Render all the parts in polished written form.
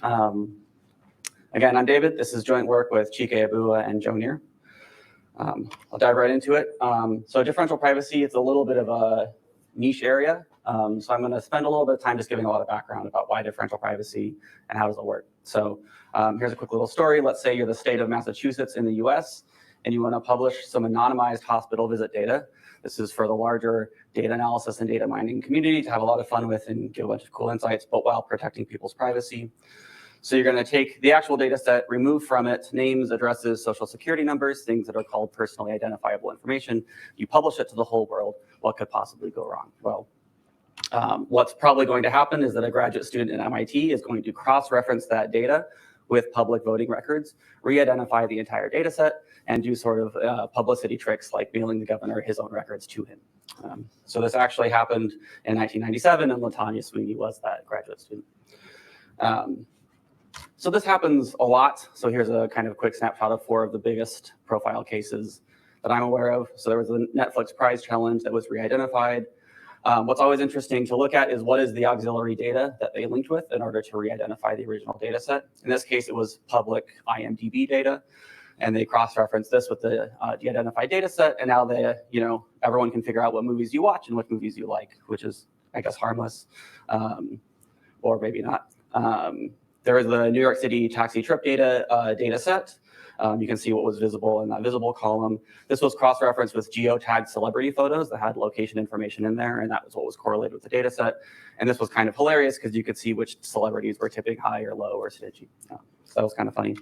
Again, I'm David. This is joint work with Chike Abua and Joe Neer. I'll dive right into it. So differential privacy, it's a little bit of a niche area. So I'm going to spend a little bit of time just giving a lot of background about why differential privacy and how does it work. So here's a quick little story. Let's say you're the state of Massachusetts in the US, and you want to publish some anonymized hospital visit data. This is for the larger data analysis and data mining community to have a lot of fun with and give a bunch of cool insights, but while protecting people's privacy. So you're going to take the actual data set, remove from it names, addresses, social security numbers, things that are called personally identifiable information. You publish it to the whole world. What could possibly go wrong? Well, what's probably going to happen is that a graduate student at MIT is going to cross-reference that data with public voting records, re-identify the entire data set, and do sort of publicity tricks like mailing the governor his own records to him. So this actually happened in 1997, and LaTanya Sweeney was that graduate student. So this happens a lot. So here's a kind of quick snapshot of 4 of the biggest profile cases that I'm aware of. So there was a Netflix prize challenge that was re-identified. What's always interesting to look at is what is the auxiliary data that they linked with in order to re-identify the original data set. In this case, it was public IMDb data, and they cross-referenced this with the de-identified data set, and now they, everyone can figure out what movies you watch and what movies you like, which is, I guess, harmless, or maybe not. There is the New York City taxi trip data set. You can see what was visible in that visible column. This was cross-referenced with geotagged celebrity photos that had location information in there, and that was what was correlated with the data set. And this was kind of hilarious because you could see which celebrities were tipping high or low or stingy. So that was kind of funny.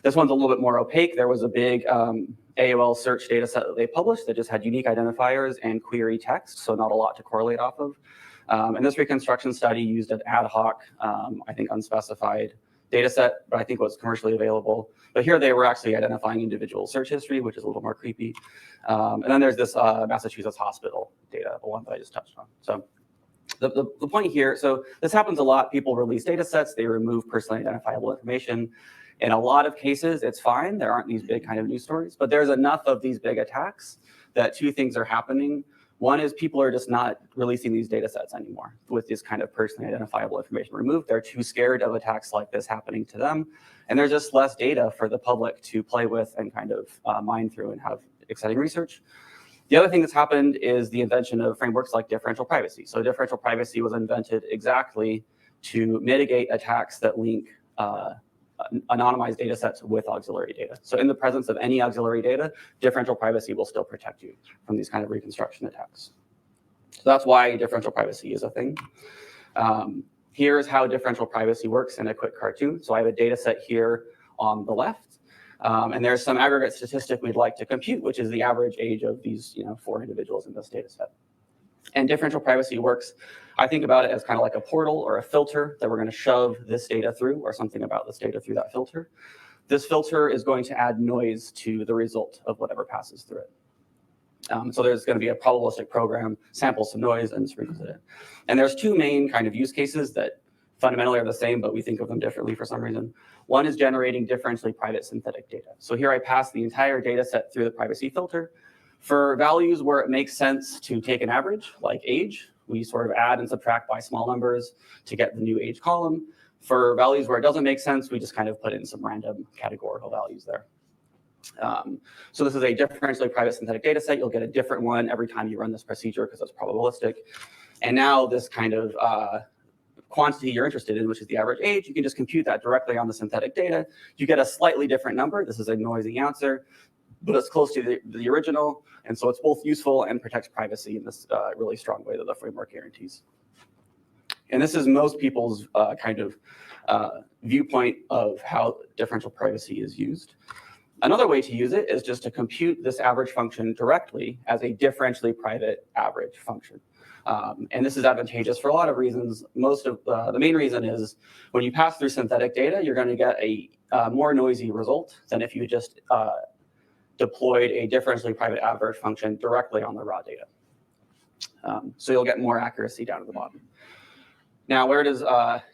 This one's a little bit more opaque. There was a big AOL search data set that they published that just had unique identifiers and query text, so not a lot to correlate off of. And this reconstruction study used an ad hoc, I think unspecified data set, but I think was commercially available. But here they were actually identifying individual search history, which is a little more creepy. And then there's this Massachusetts hospital data, the one that I just touched on. So the point here, so this happens a lot. People release data sets, they remove personally identifiable information. In a lot of cases, it's fine. There aren't these big kind of news stories, but there's enough of these big attacks that 2 things are happening. One is people are just not releasing these data sets anymore with this kind of personally identifiable information removed. They're too scared of attacks like this happening to them. And there's just less data for the public to play with and kind of mine through and have exciting research. The other thing that's happened is the invention of frameworks like differential privacy. So differential privacy was invented exactly to mitigate attacks that link anonymized data sets with auxiliary data. So in the presence of any auxiliary data, differential privacy will still protect you from these kind of reconstruction attacks. So that's why differential privacy is a thing. Here's how differential privacy works in a quick cartoon. So I have a data set here on the left, and there's some aggregate statistic we'd like to compute, which is the average age of these 4 individuals in this data set. And differential privacy works, I think about it as kind of like a portal or a filter that we're going to shove this data through or something about this data through that filter. This filter is going to add noise to the result of whatever passes through it. So there's going to be a probabilistic program, samples some noise, and sprinkles it in. And there's 2 main kind of use cases that fundamentally are the same, but we think of them differently for some reason. One is generating differentially private synthetic data. So here I pass the entire data set through the privacy filter. For values where it makes sense to take an average, like age, we sort of add and subtract by small numbers to get the new age column. For values where it doesn't make sense, we just kind of put in some random categorical values there. So this is a differentially private synthetic data set. You'll get a different one every time you run this procedure because it's probabilistic. And now this kind of quantity you're interested in, which is the average age, you can just compute that directly on the synthetic data. You get a slightly different number. This is a noisy answer, but it's close to the original. And so it's both useful and protects privacy in this really strong way that the framework guarantees. And this is most people's kind of viewpoint of how differential privacy is used. Another way to use it is just to compute this average function directly as a differentially private average function. And this is advantageous for a lot of reasons. The main reason is when you pass through synthetic data, you're going to get a more noisy result than if you just deployed a differentially private average function directly on the raw data. So you'll get more accuracy down to the bottom. Now, where does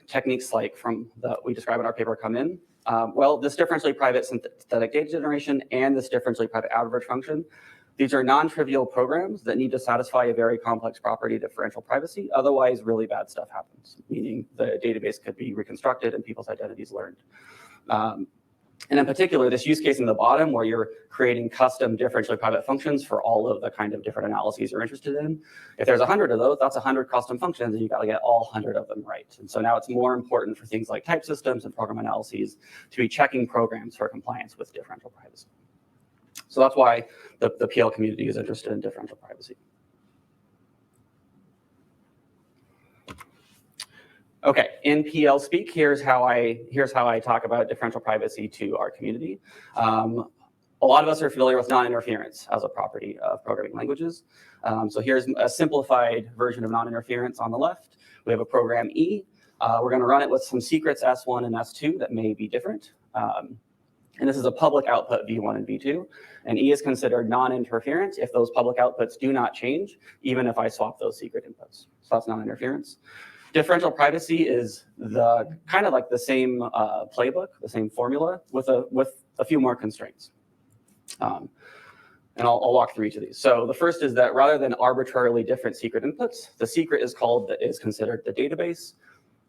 techniques like that we describe in our paper come in? Well, this differentially private synthetic data generation and this differentially private average function These are non-trivial programs that need to satisfy a very complex property, differential privacy. Otherwise, really bad stuff happens, meaning the database could be reconstructed and people's identities learned. And in particular, this use case in the bottom where you're creating custom differentially private functions for all of the kind of different analyses you're interested in. If there's 100 of those, that's 100 custom functions, and you've got to get all 100 of them right. And so now it's more important for things like type systems and program analyses to be checking programs for compliance with differential privacy. So that's why the PL community is interested in differential privacy. Okay, in PL speak, here's how I talk about differential privacy to our community. A lot of us are familiar with non-interference as a property of programming languages. So here's a simplified version of non-interference on the left. We have a program E. We're going to run it with some secrets S1 and S2 that may be different. And this is a public output V1 and V2. And E is considered non-interference if those public outputs do not change, even if I swap those secret inputs. So that's non-interference. Differential privacy is the kind of like the same playbook, the same formula with a few more constraints. And I'll walk through each of these. So the first is that rather than arbitrarily different secret inputs, the secret is considered the database.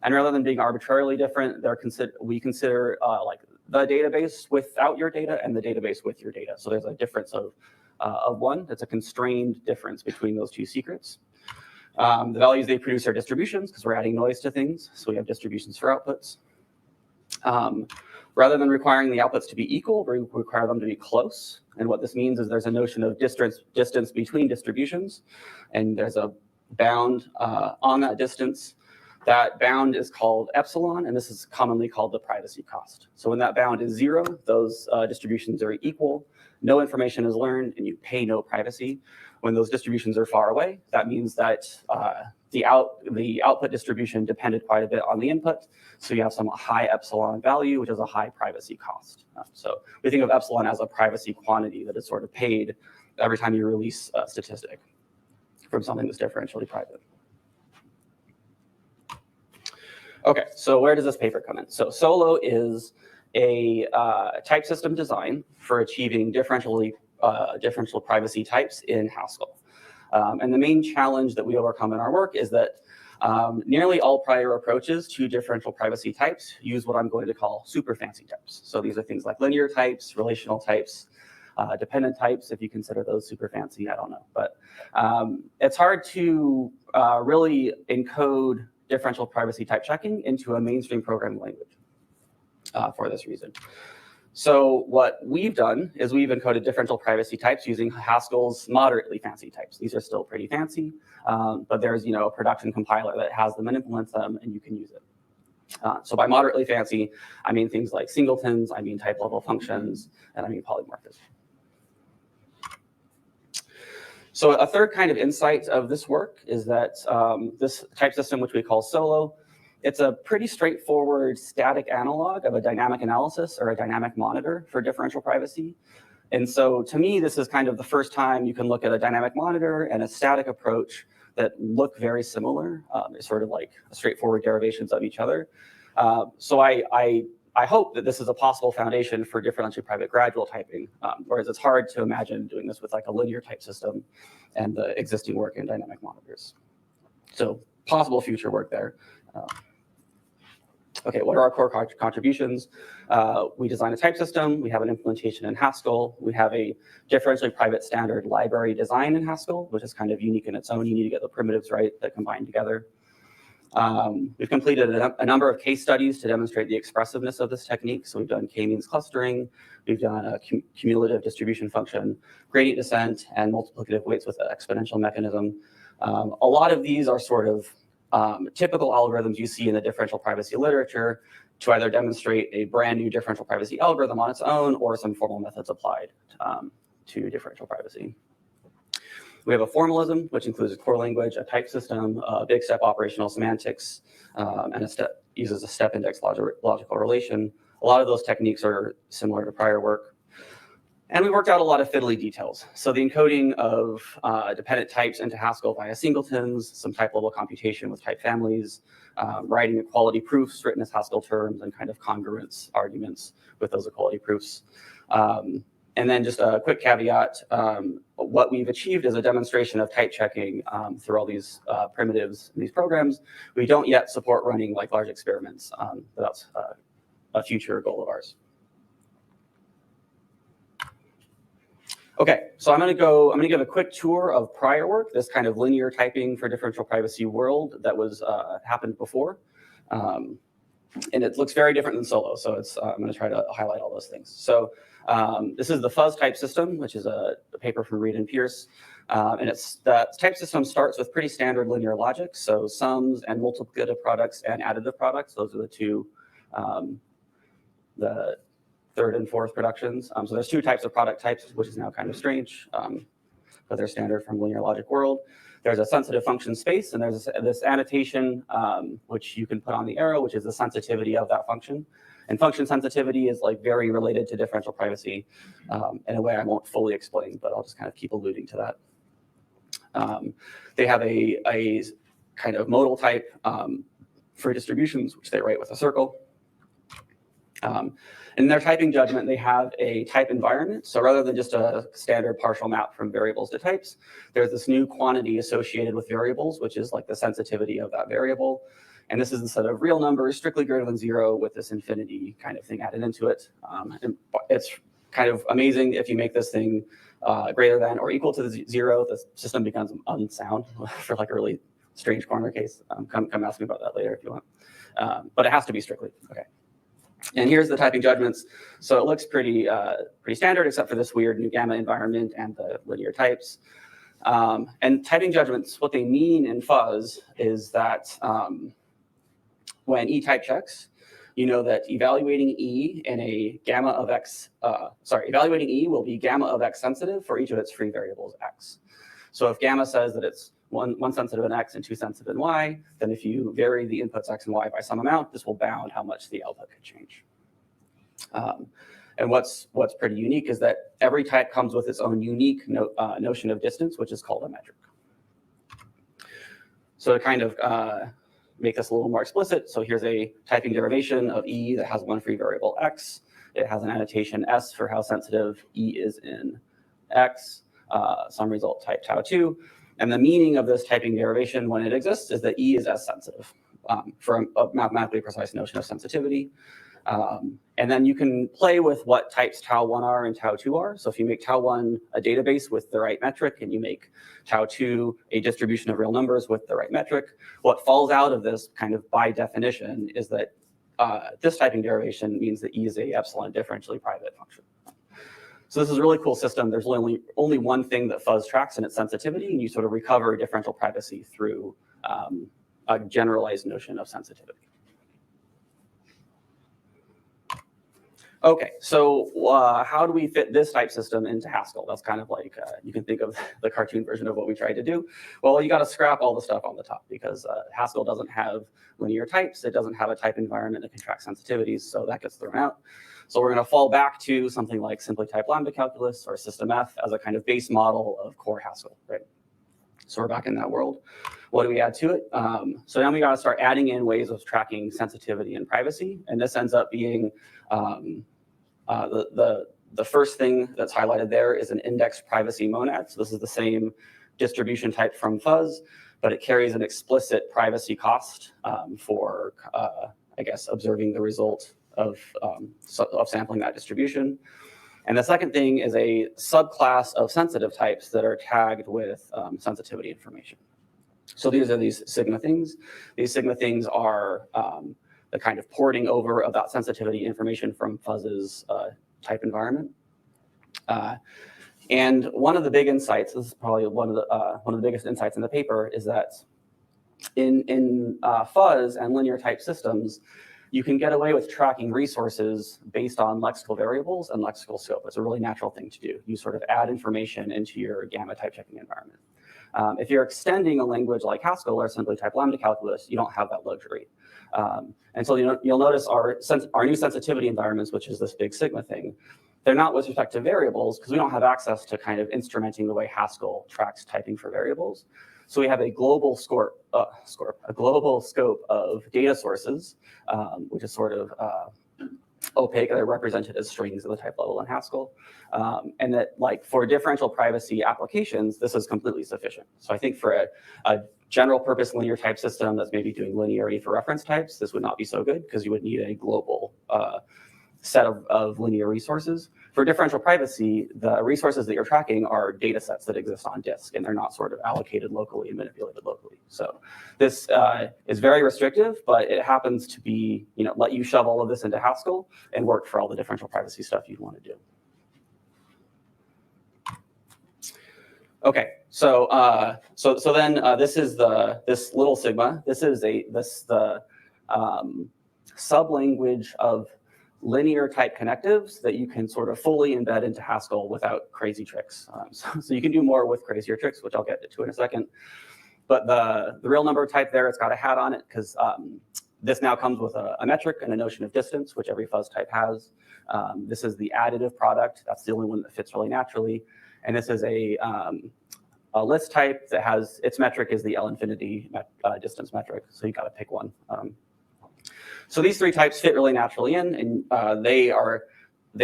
And rather than being arbitrarily different, we consider like the database without your data and the database with your data. So there's a difference of one. It's a constrained difference between those two secrets. The values they produce are distributions because we're adding noise to things. So we have distributions for outputs. Rather than requiring the outputs to be equal, we require them to be close. And what this means is there's a notion of distance between distributions. And there's a bound on that distance. That bound is called epsilon, and this is commonly called the privacy cost. So when that bound is 0, those distributions are equal, no information is learned, and you pay no privacy. When those distributions are far away, that means that the output distribution depended quite a bit on the input, so you have some high epsilon value, which is a high privacy cost. So we think of epsilon as a privacy quantity that is sort of paid every time you release a statistic from something that's differentially private. Okay, so where does this paper come in? So Solo is a type system design for achieving differential privacy types in Haskell. And the main challenge that we overcome in our work is that nearly all prior approaches to differential privacy types use what I'm going to call super fancy types. So these are things like linear types, relational types, dependent types, if you consider those super fancy, I don't know. But it's hard to really encode differential privacy type checking into a mainstream programming language for this reason. So what we've done is we've encoded differential privacy types using Haskell's moderately fancy types. These are still pretty fancy, but there's a production compiler that has them and implements them, and you can use it. So by moderately fancy, I mean things like singletons, I mean type level functions, and I mean polymorphism. So a third kind of insight of this work is that this type system, which we call Solo, it's a pretty straightforward static analog of a dynamic analysis or a dynamic monitor for differential privacy. And so to me, this is kind of the first time you can look at a dynamic monitor and a static approach that look very similar. They're sort of like straightforward derivations of each other. So I hope that this is a possible foundation for differentially private gradual typing, whereas it's hard to imagine doing this with like a linear type system and the existing work in dynamic monitors. So possible future work there. Okay, what are our core contributions? We design a type system. We have an implementation in Haskell. We have a differentially private standard library design in Haskell, which is kind of unique in its own. You need to get the primitives right that combine together. We've completed a number of case studies to demonstrate the expressiveness of this technique. So we've done k-means clustering, we've done a cumulative distribution function, gradient descent, and multiplicative weights with an exponential mechanism. A lot of these are sort of typical algorithms you see in the differential privacy literature to either demonstrate a brand new differential privacy algorithm on its own or some formal methods applied to differential privacy. We have a formalism, which includes a core language, a type system, a big step operational semantics, and uses a step index logical relation. A lot of those techniques are similar to prior work. And we worked out a lot of fiddly details. So the encoding of dependent types into Haskell via singletons, some type level computation with type families, writing equality proofs written as Haskell terms, and kind of congruence arguments with those equality proofs. And then just a quick caveat, what we've achieved is a demonstration of type checking through all these primitives in these programs. We don't yet support running like large experiments, but that's a future goal of ours. Okay, so I'm gonna give a quick tour of prior work, this kind of linear typing for differential privacy world that was happened before. And it looks very different than Solo, so I'm going to try to highlight all those things. So this is the fuzz type system, which is a paper from Reed and Pierce. And the type system starts with pretty standard linear logic, so sums and multiplicative products and additive products. Those are the two, the third and fourth productions. So there's two types of product types, which is now kind of strange, but they're standard from linear logic world. There's a sensitive function space, and there's this annotation, which you can put on the arrow, which is the sensitivity of that function. And function sensitivity is like very related to differential privacy in a way I won't fully explain, but I'll just kind of keep alluding to that. They have a kind of modal type for distributions, which they write with a circle. In their typing judgment, they have a type environment. So rather than just a standard partial map from variables to types, there's this new quantity associated with variables, which is like the sensitivity of that variable. And this is instead of real numbers, strictly greater than 0 with this infinity kind of thing added into it. And it's kind of amazing if you make this thing greater than or equal to 0, the system becomes unsound for like a really strange corner case. Come ask me about that later if you want. But it has to be strictly, okay. And here's the typing judgments. So it looks pretty standard, except for this weird new gamma environment and the linear types. And typing judgments, what they mean in fuzz is that when E type checks, you know that evaluating E in a gamma of X, evaluating E will be gamma of X sensitive for each of its free variables X. So if gamma says that it's one sensitive in X and 2 sensitive in Y, then if you vary the inputs X and Y by some amount, this will bound how much the output could change. And what's pretty unique is that every type comes with its own unique notion of distance, which is called a metric. So to kind of make this a little more explicit, so here's a typing derivation of E that has one free variable X. It has an annotation S for how sensitive E is in X, some result type tau2. And the meaning of this typing derivation when it exists is that E is S sensitive for a mathematically precise notion of sensitivity. And then you can play with what types tau1 are and tau2 are. So if you make tau1 a database with the right metric and you make tau2 a distribution of real numbers with the right metric, what falls out of this kind of by definition is that this typing derivation means that E is a epsilon differentially private function. So this is a really cool system. There's only one thing that fuzz tracks, and it's sensitivity, and you sort of recover differential privacy through a generalized notion of sensitivity. Okay, so how do we fit this type system into Haskell? That's kind of like, you can think of the cartoon version of what we tried to do. Well, you got to scrap all the stuff on the top because Haskell doesn't have linear types. It doesn't have a type environment that can track sensitivities, so that gets thrown out. So we're going to fall back to something like simply type lambda calculus or system F as a kind of base model of core Haskell, right? So we're back in that world. What do we add to it? So now we got to start adding in ways of tracking sensitivity and privacy, and this ends up being the first thing that's highlighted there is an indexed privacy monad. So this is the same distribution type from fuzz, but it carries an explicit privacy cost for, I guess, observing the result of sampling that distribution. And the second thing is a subclass of sensitive types that are tagged with sensitivity information. So these are these sigma things. These sigma things are the kind of porting over of that sensitivity information from fuzz's type environment. And one of the big insights, this is probably one of the biggest insights in the paper, is that in fuzz and linear type systems, you can get away with tracking resources based on lexical variables and lexical scope. It's a really natural thing to do. You sort of add information into your gamma type checking environment. If you're extending a language like Haskell or simply type lambda calculus, you don't have that luxury. And so you'll notice our new sensitivity environments, which is this big sigma thing, they're not with respect to variables because we don't have access to kind of instrumenting the way Haskell tracks typing for variables. So we have a global global scope of data sources, which is sort of opaque. They're represented as strings at the type level in Haskell. And that, like, for differential privacy applications, this is completely sufficient. So I think for a general purpose linear type system that's maybe doing linearity for reference types, this would not be so good because you would need a global set of linear resources. For differential privacy, the resources that you're tracking are data sets that exist on disk, and they're not sort of allocated locally and manipulated locally. So this is very restrictive, but it happens to be, let you shove all of this into Haskell and work for all the differential privacy stuff you'd want to do. Okay, so then this is this little sigma. This is the sublanguage of linear type connectives that you can sort of fully embed into Haskell without crazy tricks. So you can do more with crazier tricks, which I'll get to in a second. But the real number type there, it's got a hat on it because this now comes with a metric and a notion of distance, which every fuzz type has. This is the additive product. That's the only one that fits really naturally. And this is a list type that has, its metric is the L infinity distance metric. So you got to pick one. So these three types fit really naturally in, and they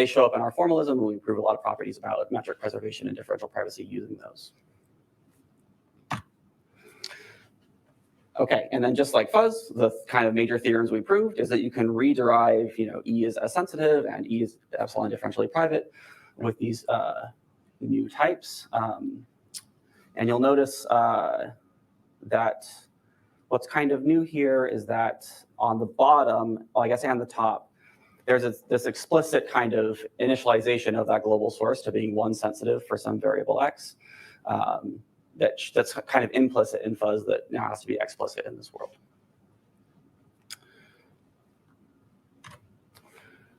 show up in our formalism, and we prove a lot of properties about metric preservation and differential privacy using those. Okay, and then just like fuzz, the kind of major theorems we proved is that you can rederive, E is as sensitive and E is epsilon differentially private with these new types. And you'll notice that what's kind of new here is that on the bottom, well, I guess and the top, there's this explicit kind of initialization of that global source to being one sensitive for some variable x. That's kind of implicit in fuzz that now has to be explicit in this world.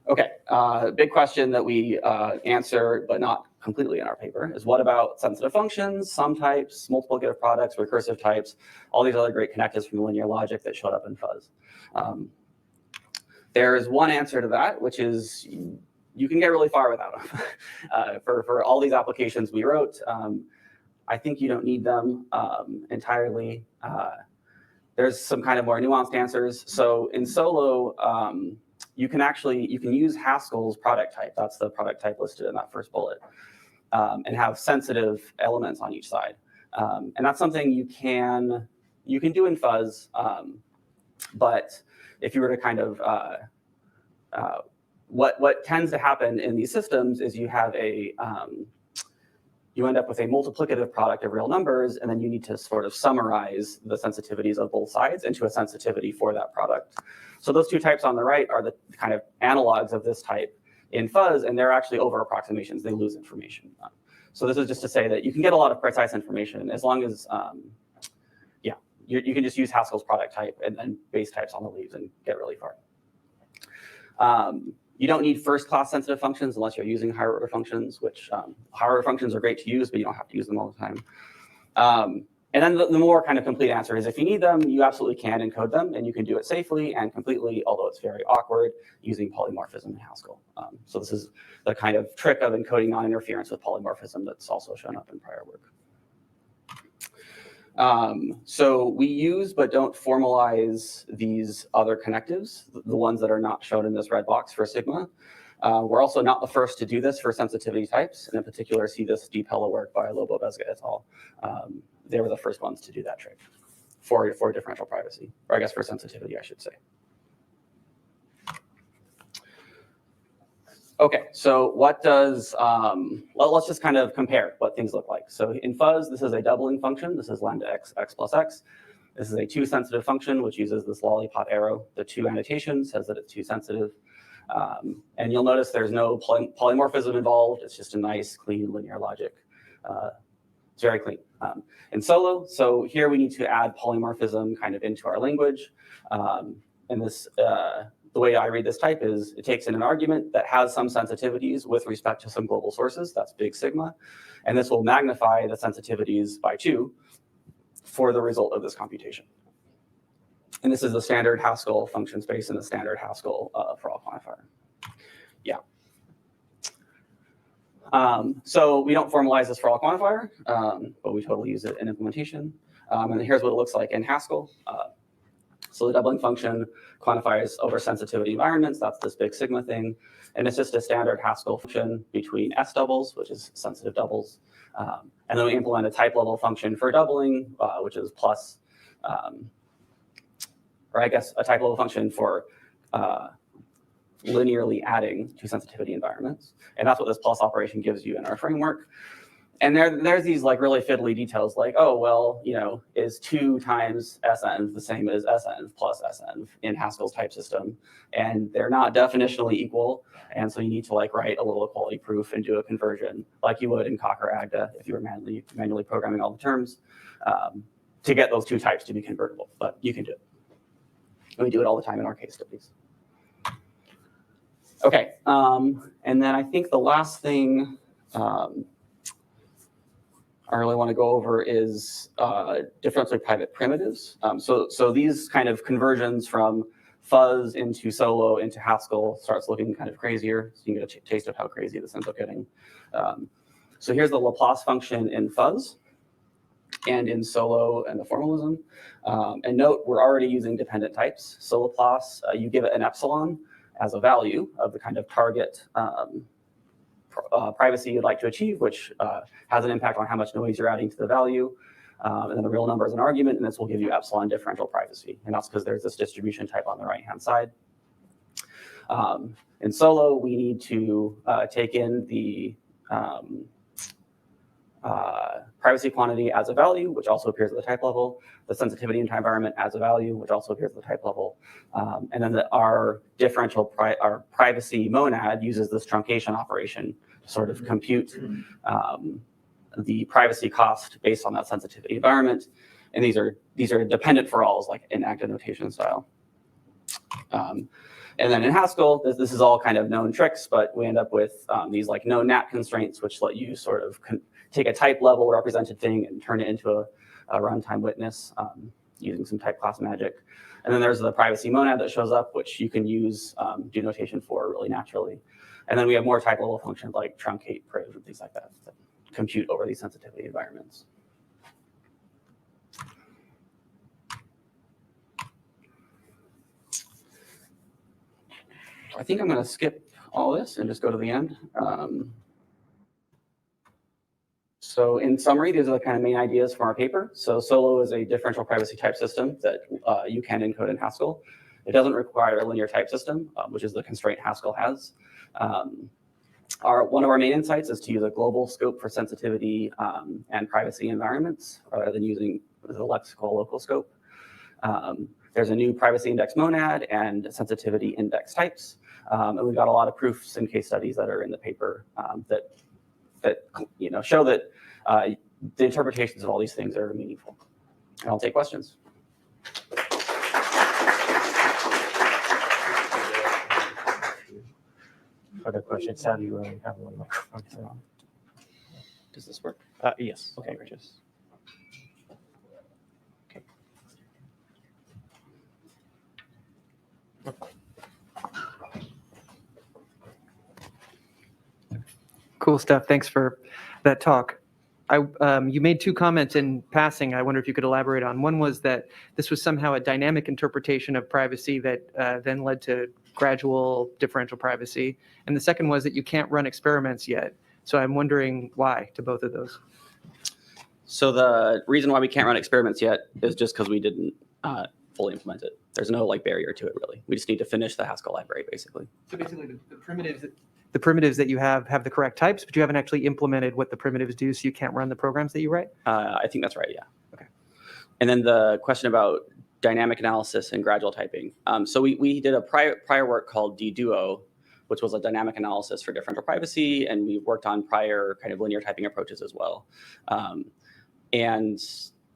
Okay, big question that we answer, but not completely in our paper, is what about sensitive functions, sum types, multiplicative products, recursive types, all these other great connectives from linear logic that showed up in fuzz. There's one answer to that, which is you can get really far without them. For all these applications we wrote, I think you don't need them entirely. There's some kind of more nuanced answers. So in Solo, you can use Haskell's product type. That's the product type listed in that first bullet, and have sensitive elements on each side. And that's something you can do in fuzz, but if you were to kind of what tends to happen in these systems is you have you end up with a multiplicative product of real numbers, and then you need to sort of summarize the sensitivities of both sides into a sensitivity for that product. So those two types on the right are the kind of analogs of this type in fuzz, and they're actually over approximations. They lose information. So this is just to say that you can get a lot of precise information as long as, you can just use Haskell's product type and then base types on the leaves and get really far. You don't need first-class sensitive functions unless you're using higher-order functions, which higher-order functions are great to use, but you don't have to use them all the time. And then the more kind of complete answer is if you need them, you absolutely can encode them, and you can do it safely and completely, although it's very awkward, using polymorphism in Haskell. So this is the kind of trick of encoding non-interference with polymorphism that's also shown up in prior work. So we use but don't formalize these other connectives, the ones that are not shown in this red box for sigma. We're also not the first to do this for sensitivity types, and in particular see this deep Hella work by Lobo Bezga et al. They were the first ones to do that trick for differential privacy, or I guess for sensitivity, I should say. Okay, so what does, well, let's just kind of compare what things look like. So in fuzz, this is a doubling function. This is lambda x plus x. This is a two sensitive function, which uses this lollipop arrow. The two annotation says that it's two sensitive. And you'll notice there's no polymorphism involved. It's just a nice, clean linear logic. It's very clean. In Solo, so here we need to add polymorphism kind of into our language. And this, the way I read this type is it takes in an argument that has some sensitivities with respect to some global sources. That's big sigma. And this will magnify the sensitivities by 2 for the result of this computation. And this is the standard Haskell function space and the standard Haskell for all quantifier. Yeah. So we don't formalize this for all quantifier, but we totally use it in implementation. And here's what it looks like in Haskell. So the doubling function quantifies over sensitivity environments. That's this big sigma thing. And it's just a standard Haskell function between S doubles, which is sensitive doubles. And then we implement a type level function for doubling, which is plus, or I guess a type level function for linearly adding to sensitivity environments. And that's what this plus operation gives you in our framework. And there's these like really fiddly details like, oh, well, you know, is 2 times SN the same as SN plus SN in Haskell's type system? And they're not definitionally equal. And so you need to like write a little equality proof and do a conversion like you would in Coq or Agda if you were manually programming all the terms to get those 2 types to be convertible. But you can do it. And we do it all the time in our case studies. Okay, and then I think the last thing I really want to go over is differentially private primitives. So these kind of conversions from fuzz into solo into Haskell starts looking kind of crazier. So you can get a taste of how crazy this ends up getting. So here's the Laplace function in fuzz and in solo and the formalism. And note, we're already using dependent types. So Laplace, you give it an epsilon as a value of the kind of target privacy you'd like to achieve, which has an impact on how much noise you're adding to the value. And then the real number is an argument, and this will give you epsilon differential privacy. And that's because there's this distribution type on the right-hand side. In solo, we need to take in the privacy quantity as a value, which also appears at the type level, the sensitivity in time environment as a value, which also appears at the type level. And then our differential, our privacy monad uses this truncation operation to sort of compute the privacy cost based on that sensitivity environment. And these are dependent for alls, like in Agda notation style. And then in Haskell, this is all kind of known tricks, but we end up with these like no nat constraints, which let you sort of take a type level represented thing and turn it into a runtime witness using some type class magic. And then there's the privacy monad that shows up, which you can use do notation for really naturally. And then we have more type level functions like truncate, priv, and things like that that compute over these sensitivity environments. I think I'm going to skip all this and just go to the end. So in summary, these are the kind of main ideas from our paper. So Solo is a differential privacy type system that you can encode in Haskell. It doesn't require a linear type system, which is the constraint Haskell has. One of our main insights is to use a global scope for sensitivity and privacy environments rather than using the lexical local scope. There's a new privacy index monad and sensitivity index types. And we've got a lot of proofs and case studies that are in the paper that show that the interpretations of all these things are meaningful. And I'll take questions. For the questions, how do you have one microphone on? Does this work? Yes. Okay, great. Cool stuff. Thanks for that talk. You made 2 comments in passing. I wonder if you could elaborate on. One was that this was somehow a dynamic interpretation of privacy that then led to gradual differential privacy. And the second was that you can't run experiments yet. So I'm wondering why to both of those. So the reason why we can't run experiments yet is just because we didn't fully implement it. There's no like barrier to it, really. We just need to finish the Haskell library, basically. So basically the primitives that you have the correct types, but you haven't actually implemented what the primitives do, so you can't run the programs that you write? I think that's right, yeah. Okay. And then the question about dynamic analysis and gradual typing. So we did a prior work called DDuo, which was a dynamic analysis for differential privacy, and we worked on prior kind of linear typing approaches as well. And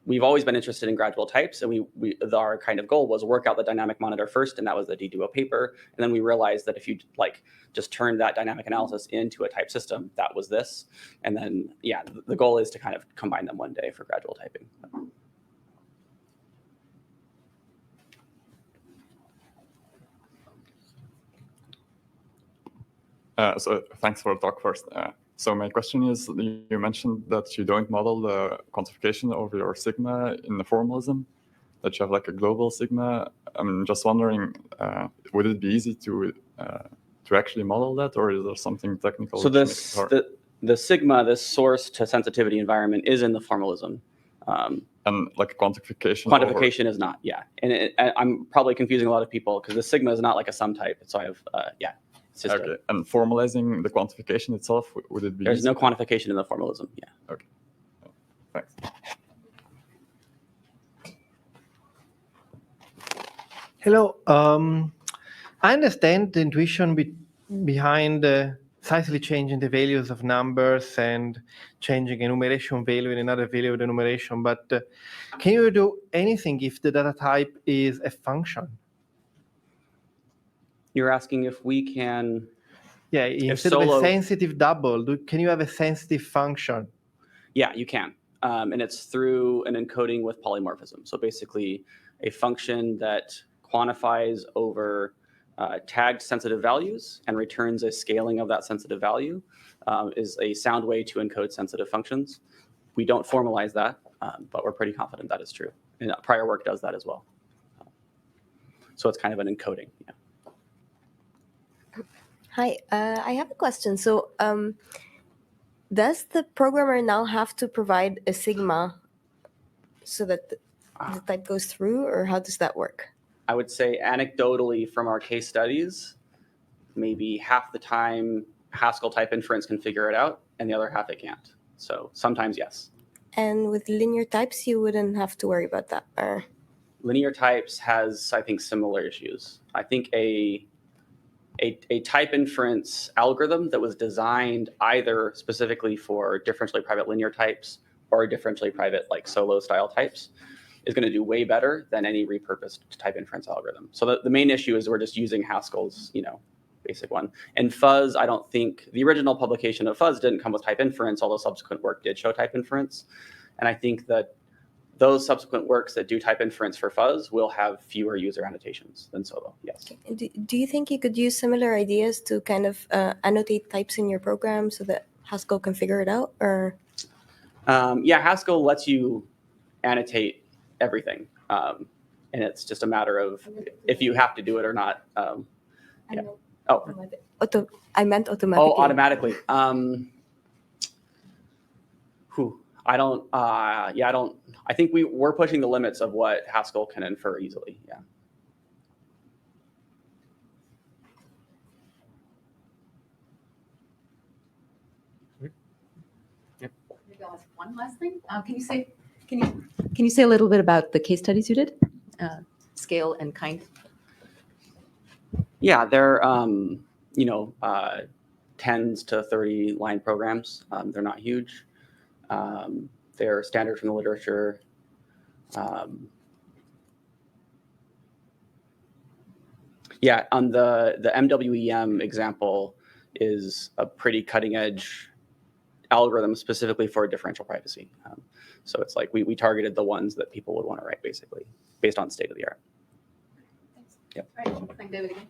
we've always been interested in gradual types, and our kind of goal was work out the dynamic monitor first, and that was the DDuo paper. And then we realized that if you like just turn that dynamic analysis into a type system, that was this. And then, yeah, the goal is to kind of combine them one day for gradual typing. So thanks for the talk first. So my question is, you mentioned that you don't model the quantification over your sigma in the formalism. that you have like a global sigma. I'm just wondering, would it be easy to actually model that, or is there something technical? So which makes it hard? the sigma, this source to sensitivity environment, is in the formalism. And like quantification. Quantification is not, yeah. And I'm probably confusing a lot of people because the sigma is not like a sum type. So I have, yeah. It's just Okay. And formalizing the quantification itself, would it be? There's easy? no quantification in the formalism, yeah. Okay. Thanks. Hello. I understand the intuition behind precisely changing the values of numbers and changing a enumeration value in another value of the enumeration, but can you do anything if the data type is a function? You're asking if we can, Yeah, instead of Solo- a sensitive double, can you have a sensitive function? yeah, you can. And it's through an encoding with polymorphism. So basically a function that quantifies over tagged sensitive values and returns a scaling of that sensitive value is a sound way to encode sensitive functions. We don't formalize that, but we're pretty confident that is true. And prior work does that as well. So it's kind of an encoding, yeah. Hi, I have a question. So does the programmer now have to provide a sigma so that the type goes through, or how does that work? I would say anecdotally from our case studies, maybe half the time Haskell type inference can figure it out and the other half it can't. So sometimes yes. And with linear types, you wouldn't have to worry about that, or? Linear types has, I think, similar issues. I think a type inference algorithm that was designed either specifically for differentially private linear types or differentially private like solo style types is going to do way better than any repurposed type inference algorithm. So the main issue is we're just using Haskell's, basic one. And fuzz, I don't think the original publication of fuzz didn't come with type inference, although subsequent work did show type inference. And I think that those subsequent works that do type inference for fuzz will have fewer user annotations than solo, yes. Do you think you could use similar ideas to kind of annotate types in your program so that Haskell can figure it out, or? Yeah, Haskell lets you annotate everything. And it's just a matter of if you have to do it or not. Yeah. Oh. I meant automatically. Oh, automatically. I don't. I think we're pushing the limits of what Haskell can infer easily. Yeah. Maybe I'll ask one last thing. Can you say a little bit about the case studies you did, scale and kind? Yeah, they're 10s to 30 line programs. They're not huge. They're standard from the literature. Yeah, on the MWEM example is a pretty cutting edge algorithm specifically for differential privacy. So it's like we targeted the ones that people would want to write basically based on state of the art. Thanks. Yep. All right, thank David again.